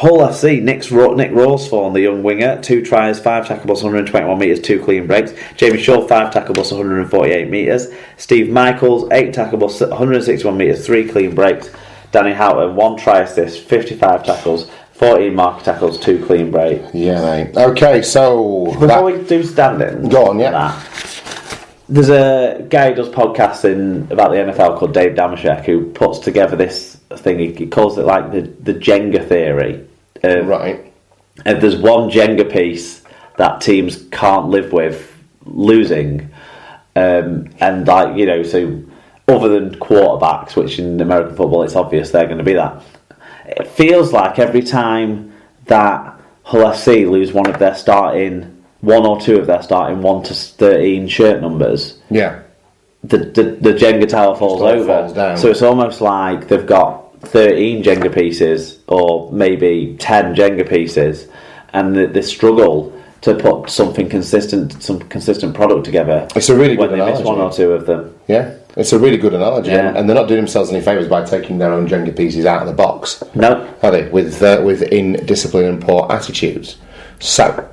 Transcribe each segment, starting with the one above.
Hull FC, Nick Rawsthorne, the young winger, 2 tries, 5 tackles, 121 metres, 2 clean breaks. Jamie Shaw, 5 tackles, 148 metres. Steve Michaels, 8 tackles, 161 metres, 3 clean breaks. Danny Houghton, 1 try assist, 55 tackles, 14 mark tackles, 2 clean breaks. Yeah, mate. Okay, so... Before we do standing... Go on, yeah. There's a guy who does podcasting about the NFL called Dave Damashek who puts together this thing. He calls it like the Jenga theory. Right. If there's one Jenga piece that teams can't live with losing, and like, you know, so other than quarterbacks, which in American football it's obvious they're going to be that. It feels like every time that Hull FC lose one or two of their starting 1 to 13 shirt numbers, yeah, the Jenga tower falls over. So it's almost like they've got 13 Jenga pieces, or maybe 10 Jenga pieces, and they struggle to put some consistent product together. It's a really good analogy. When they miss 1 or 2 of them. Yeah, it's a really good analogy, yeah. And they're not doing themselves any favours by taking their own Jenga pieces out of the box. No, are they? With indiscipline and poor attitudes. So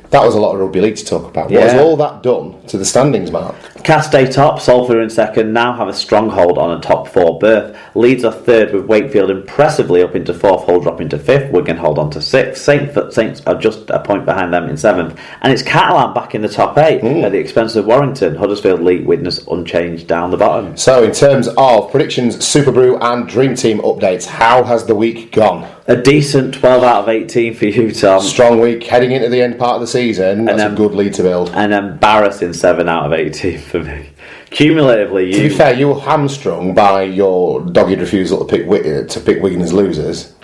that was a lot of rugby league to talk about. What has all that done to the standings, Mark? Cast stay top, Salford are in second, now have a stronghold on a top 4 berth. Leeds are third with Wakefield impressively up into 4th, Hull drop into 5th, Wigan hold on to 6th, Saints are just a point behind them in 7th, and it's Catalan back in the top 8 at the expense of Warrington. Huddersfield, League witness unchanged down the bottom. So in terms of predictions, Super Brew and Dream Team updates, how has the week gone? A decent 12 out of 18 for you, Tom. Strong week, heading into the end part of the season. That's a good lead to build. An embarrassing 7 out of 18 for me. Cumulatively, to be fair, you were hamstrung by your dogged refusal to pick Wigan as losers.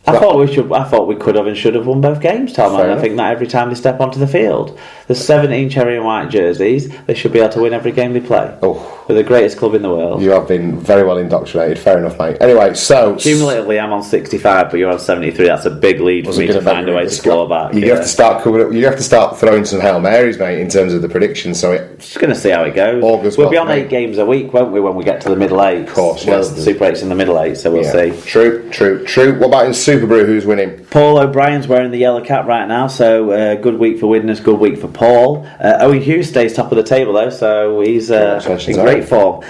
I thought we could have and should have won both games, Tom. And I think that every time they step onto the field, there's 17 cherry and white jerseys. They should be able to win every game they play. Oh, we're the greatest club in the world. You have been very well indoctrinated. Fair enough, mate. Anyway, so cumulatively, I'm on 65, but you're on 73. That's a big lead for me to find a way to claw back. You have to start coming up. You have to start throwing some Hail Marys, mate, in terms of the predictions. So just going to see how it goes. We'll be on 8 games a week, won't we? When we get to the middle 8, of course. Well, the Super 8's in the middle 8, so we'll see. True. What about in Super Brew? Who's winning? Paul O'Brien's wearing the yellow cap right now, so good week for Widnes, good week for Paul. Owen Hughes stays top of the table though, so he's in great form.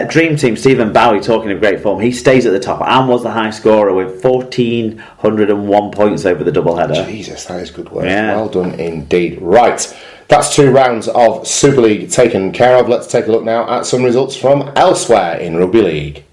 Dream Team, Stephen Bowie, talking of great form, he stays at the top and was the high scorer with 1,401 points over the doubleheader. Jesus, that is good work. Yeah. Well done indeed. Right, that's 2 rounds of Super League taken care of. Let's take a look now at some results from elsewhere in Rugby League.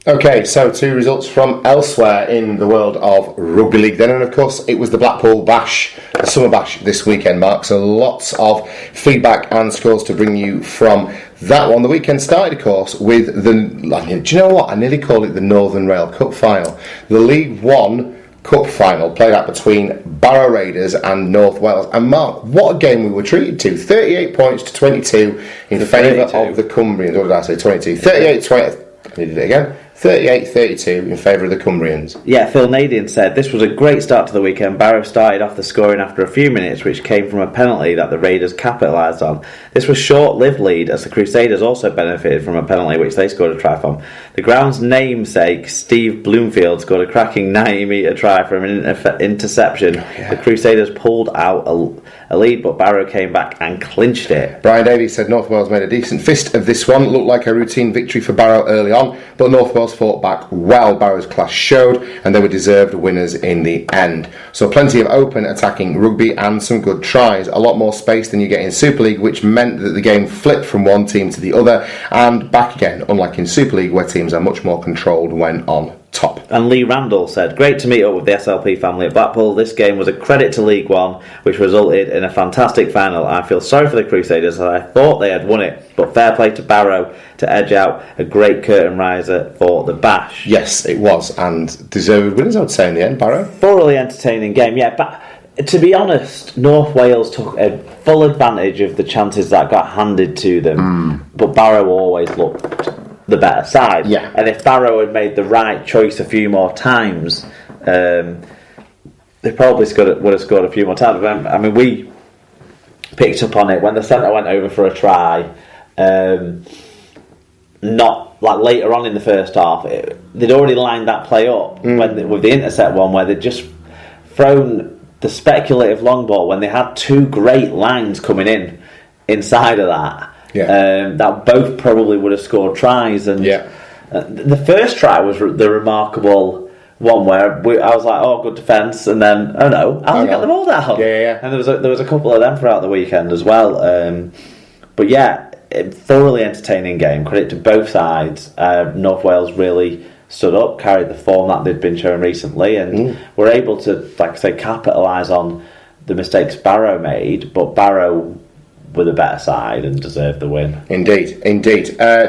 Okay, so 2 results from elsewhere in the world of Rugby League then, and of course it was the Blackpool Bash, the Summer Bash this weekend, Mark, so lots of feedback and scores to bring you from that one. The weekend started, of course, with do you know what, I nearly called it the Northern Rail Cup final. The League One Cup final played out between Barrow Raiders and North Wales, and Mark, what a game we were treated to. 38 points to 22 in favour of the Cumbrians. What did I say, 22? 38-20, I did it again. 38-32 in favour of the Cumbrians. Yeah, Phil Nadian said, this was a great start to the weekend. Barrow started off the scoring after a few minutes, which came from a penalty that the Raiders capitalised on. This was a short-lived lead, as the Crusaders also benefited from a penalty which they scored a try from. The ground's namesake, Steve Bloomfield, scored a cracking 90-metre try from an interception. The Crusaders pulled out a lead, but Barrow came back and clinched it. Brian Davies said North Wales made a decent fist of this one. Looked like a routine victory for Barrow early on, but North Wales fought back well. Barrow's class showed, and they were deserved winners in the end. So plenty of open attacking rugby and some good tries. A lot more space than you get in Super League, which meant that the game flipped from one team to the other and back again, unlike in Super League where teams are much more controlled when on top. And Lee Randall said, great to meet up with the SLP family at Blackpool. This game was a credit to League One, which resulted in a fantastic final. I feel sorry for the Crusaders, as I thought they had won it, but fair play to Barrow to edge out a great curtain riser for the Bash. Yes, it was, and deserved winners, I would say, in the end. Barrow, thoroughly entertaining game. Yeah, but to be honest, North Wales took a full advantage of the chances that got handed to them, but Barrow always looked the better side. Yeah. And if Barrow had made the right choice a few more times, They probably would have scored a few more times. I mean, we picked up on it when the centre went over for a try. Not like later on in the first half, they'd already lined that play up with the intercept one, where they'd just thrown the speculative long ball when they had two great lines coming inside of that. That both probably would have scored tries. And the first try was the remarkable one where I was like, oh, good defence, and then how's he got the ball down? And there was a couple of them throughout the weekend as well. But yeah, thoroughly entertaining game. Credit to both sides. North Wales really stood up, carried the form that they'd been showing recently, and were able to, like I say, capitalise on the mistakes Barrow made. But Barrow were the better side and deserved the win. Indeed.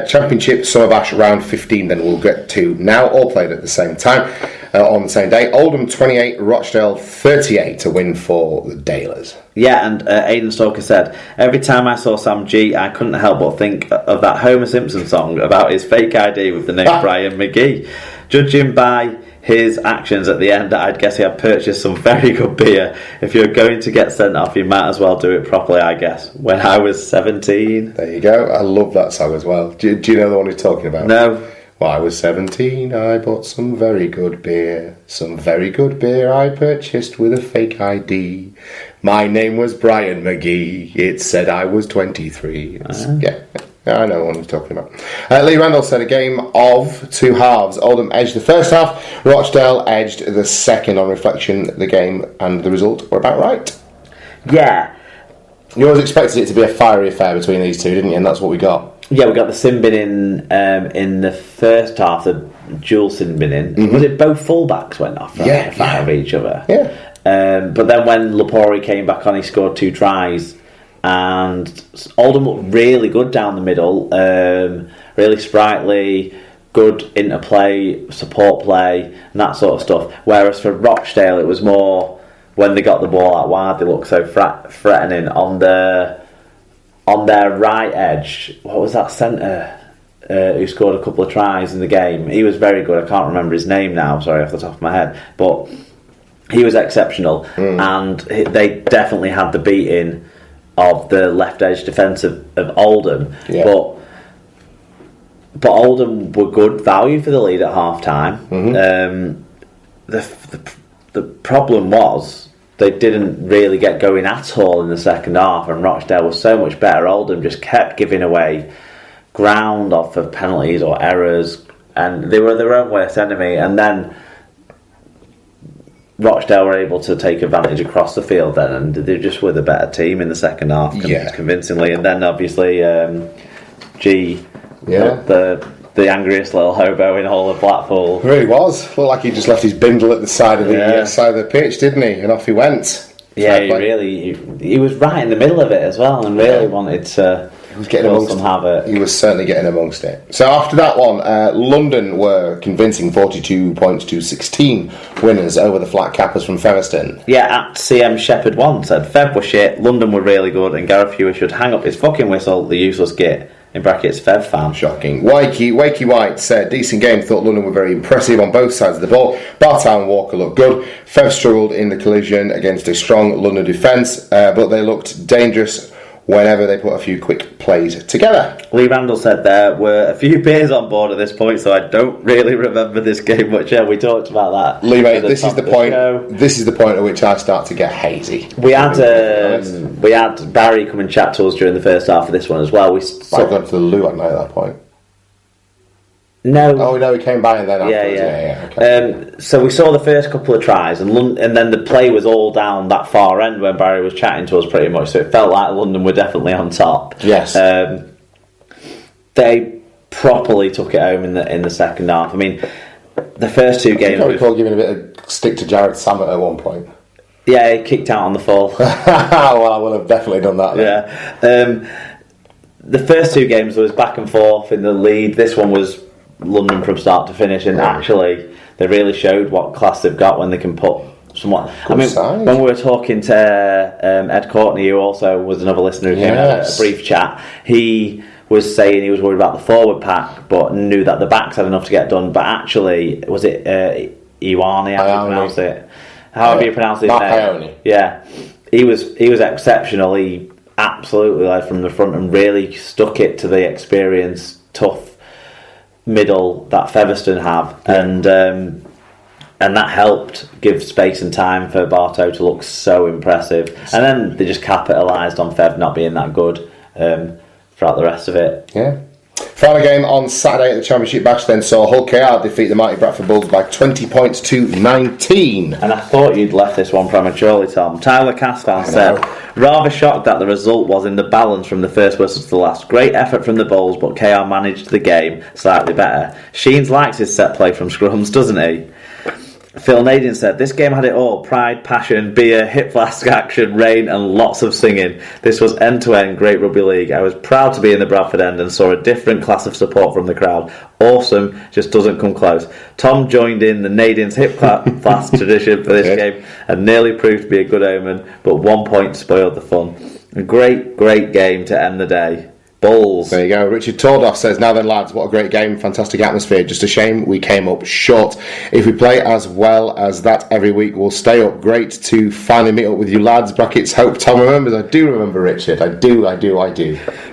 Championship Summer Bash round 15 then we'll get to now, all played at the same time on the same day. Oldham 28, Rochdale 38 to win for the Dalers. Yeah, and Aidan Stalker said, every time I saw Sam G, I couldn't help but think of that Homer Simpson song about his fake ID with the name Brian McGee. Judging by his actions at the end, I'd guess he had purchased some very good beer. If you're going to get sent off, you might as well do it properly, I guess. When I was 17. There you go. I love that song as well. Do you know the one he's talking about? No. When I was 17, I bought some very good beer. Some very good beer I purchased with a fake ID. My name was Brian McGee. It said I was 23. Yeah. I know what he's talking about. Lee Randall said a game of two halves. Oldham edged the first half. Rochdale edged the second. On reflection, the game and the result were about right. Yeah. You always expected it to be a fiery affair between these two, didn't you? And that's what we got. Yeah, we got the sin bin in the first half, the dual sin bin in. Was it both fullbacks went off? Right? Yeah. Of each other. Yeah. But then when Lapori came back on, he scored two tries. And Oldham looked really good down the middle, really sprightly, good interplay, support play, and that sort of stuff. Whereas for Rochdale, it was more when they got the ball out wide, they looked so threatening on their right edge. What was that centre who scored a couple of tries in the game? He was very good. I can't remember his name now. Sorry, off the top of my head, but he was exceptional, and they definitely had the beating of the left edge defence of Oldham, but Oldham were good value for the lead at half time. The problem was they didn't really get going at all in the second half, and Rochdale was so much better. Oldham just kept giving away ground off of penalties or errors, and they were their own worst enemy. And then Rochdale were able to take advantage across the field then, and they just were the better team in the second half, convincingly. And then obviously G, the angriest little hobo in all of Blackpool. He really was. Looked like he just left his bindle at the side of the pitch, didn't he? And off he went. Yeah, he was right in the middle of it as well, and really wanted to. He was getting amongst it. He was certainly getting amongst it. So after that one, London were convincing 42 points to 16 winners over the flat cappers from Featherstone. Yeah, at CM Shepherd 1 said, Fev were shit, London were really good, and Gareth Hewer should hang up his fucking whistle, the useless git. In brackets, Fev fan. Shocking. Wakey White said, decent game, thought London were very impressive on both sides of the ball. Bartow and Walker looked good. Fev struggled in the collision against a strong London defence, but they looked dangerous whenever they put a few quick plays together. Lee Randall said there were a few beers on board at this point, so I don't really remember this game much. Yeah, we talked about that. Lee, mate, this is the point. This is the point at which I start to get hazy. We had Barry come and chat to us during the first half of this one as well. I've gone to the loo at night at that point. No. Oh no, he came by and then afterwards. Yeah. Okay. So we saw the first couple of tries, and then the play was all down that far end when Barry was chatting to us pretty much. So it felt like London were definitely on top. Yes. They properly took it home in the second half. I mean, the first two games. I recall giving a bit of stick to Jarrett Sammett at one point. Yeah, he kicked out on the full. Well, I will have definitely done that. Then. Yeah. The first two games was back and forth in the lead. This one was London from start to finish, and actually they really showed what class they've got when they can put somewhat. When we were talking to Ed Courtney, who also was another listener who came out a brief chat, he was saying he was worried about the forward pack, but knew that the backs had enough to get done. But actually, was it Ioane, how do you pronounce it? However you pronounce his Mark name. Ione. Yeah. He was exceptional. He absolutely led from the front and really stuck it to the experienced, tough middle that Featherstone have. And that helped give space and time for Bartow to look so impressive. And then they just capitalised on Fev not being that good throughout the rest of it. Yeah. Final game on Saturday at the Championship Bash then saw Hull KR defeat the mighty Bradford Bulls by 20 points to 19. And I thought you'd left this one prematurely, Tom. Tyler Castan said, rather shocked that the result was in the balance from the first whistle to the last. Great effort from the Bulls, but KR managed the game slightly better. Sheens likes his set play from scrums, doesn't he? Phil Nadin said, this game had it all. Pride, passion, beer, hip flask action, rain and lots of singing. This was end-to-end great rugby league. I was proud to be in the Bradford end and saw a different class of support from the crowd. Awesome, just doesn't come close. Tom joined in the Nadin's hip flask tradition for this game and nearly proved to be a good omen, but 1 point spoiled the fun. A great game to end the day. Bulls. There you go. Richard Tordoff says, now then lads, what a great game, fantastic atmosphere, just a shame we came up short. If we play as well as that every week, we'll stay up. Great to finally meet up with you lads. Brackets, hope Tom remembers. I do remember, Richard. I do.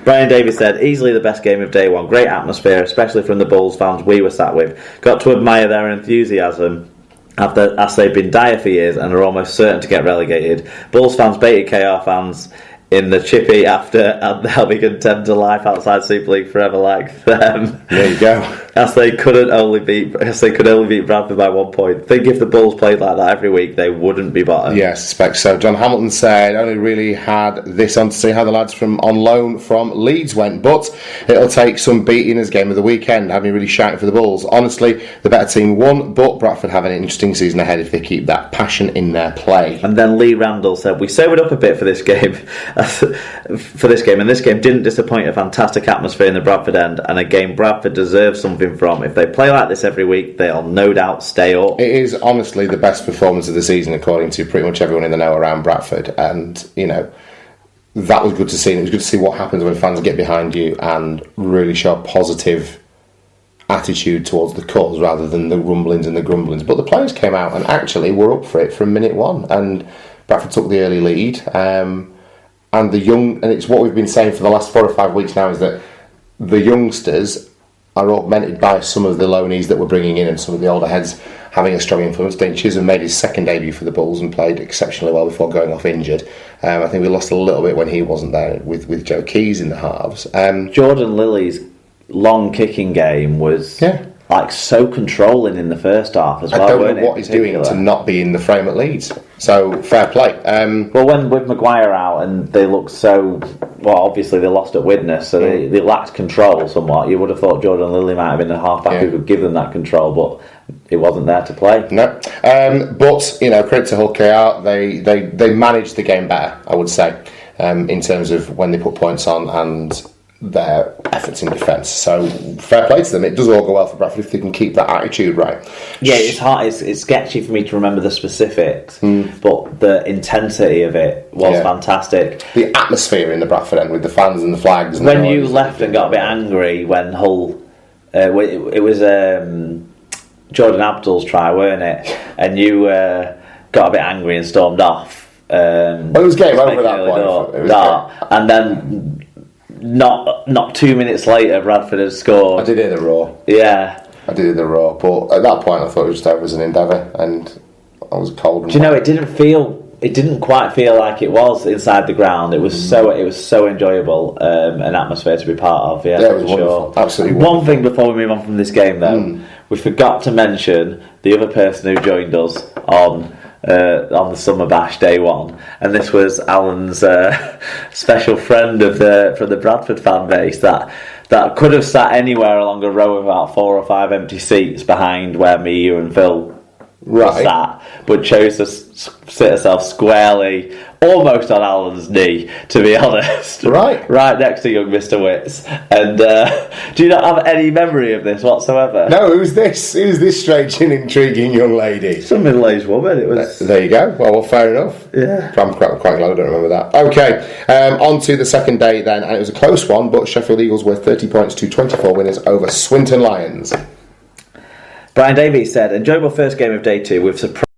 Brian Davis said, easily the best game of day one. Great atmosphere, especially from the Bulls fans we were sat with. Got to admire their enthusiasm as they've been dire for years and are almost certain to get relegated. Bulls fans baited KR fans in the chippy after, and they'll be content to life outside Super League forever like them. There you go. As they could only beat Bradford by 1 point. Think if the Bulls played like that every week, they wouldn't be bottom. Yeah, I suspect so. John Hamilton said, only really had this on to see how the lads from on loan from Leeds went, but it'll take some beating as game of the weekend. Had me really shouting for the Bulls. Honestly, the better team won, but Bradford have an interesting season ahead if they keep that passion in their play. And then Lee Randall said, we sobered up a bit for this game. And this game didn't disappoint. A fantastic atmosphere in the Bradford end, and a game Bradford deserves something from. If they play like this every week, they'll no doubt stay up. It is honestly the best performance of the season according to pretty much everyone in the know around Bradford, and that was good to see. And it was good to see what happens when fans get behind you and really show a positive attitude towards the cause rather than the rumblings and the grumblings. But the players came out and actually were up for it from minute one, and Bradford took the early lead. And it's what we've been saying for the last 4 or 5 weeks now, is that the youngsters are augmented by some of the loanees that we're bringing in and some of the older heads having a strong influence. Dane Chisholm made his second debut for the Bulls and played exceptionally well before going off injured. I think we lost a little bit when he wasn't there with Joe Keys in the halves. Jordan Lilly's long kicking game was so controlling in the first half as well. I don't know what he's doing to not be in the frame at Leeds. So, fair play. Well, when with Maguire out and they looked so... Well, obviously they lost at Widnes, so they lacked control somewhat. You would have thought Jordan Lilly might have been a half-back who could give them that control, but it wasn't there to play. No. But, credit to Hull KR, they managed the game better, I would say, in terms of when they put points on and their efforts in defence. So fair play to them. It does all go well for Bradford if they can keep that attitude right. Yeah, it's hard. It's sketchy for me to remember the specifics, but the intensity of it was fantastic. The atmosphere in the Bradford end with the fans and the flags. And when you left and got a bit angry when Hull, it was Jordan Abdul's try, weren't it? And you got a bit angry and stormed off. Well, it was game over at that point. And then. Not 2 minutes later, Bradford had scored. I did hear the roar. Yeah. I did hear the roar, but at that point I thought it was just over as an endeavour, and I was cold. Do you know, it didn't quite feel like it was inside the ground. It was so enjoyable, an atmosphere to be part of. Yeah, it was wonderful. Absolutely wonderful. One thing before we move on from this game, though, we forgot to mention the other person who joined us on the Summer Bash day one, and this was Alan's special friend from the Bradford fan base that could have sat anywhere along a row of about 4 or 5 empty seats behind where me, you and Phil sat, but chose to sit herself squarely almost on Alan's knee, to be honest. Right next to young Mr. Witts. And do you not have any memory of this whatsoever? No, who's this strange and intriguing young lady? Some middle-aged woman. It was. There you go. Well, fair enough. Yeah. I'm quite glad I don't remember that. Okay, on to the second day then, and it was a close one, but Sheffield Eagles were 30 points to 24 winners over Swinton Lions. Brian Davies said, enjoyable first game of day 2 with surprise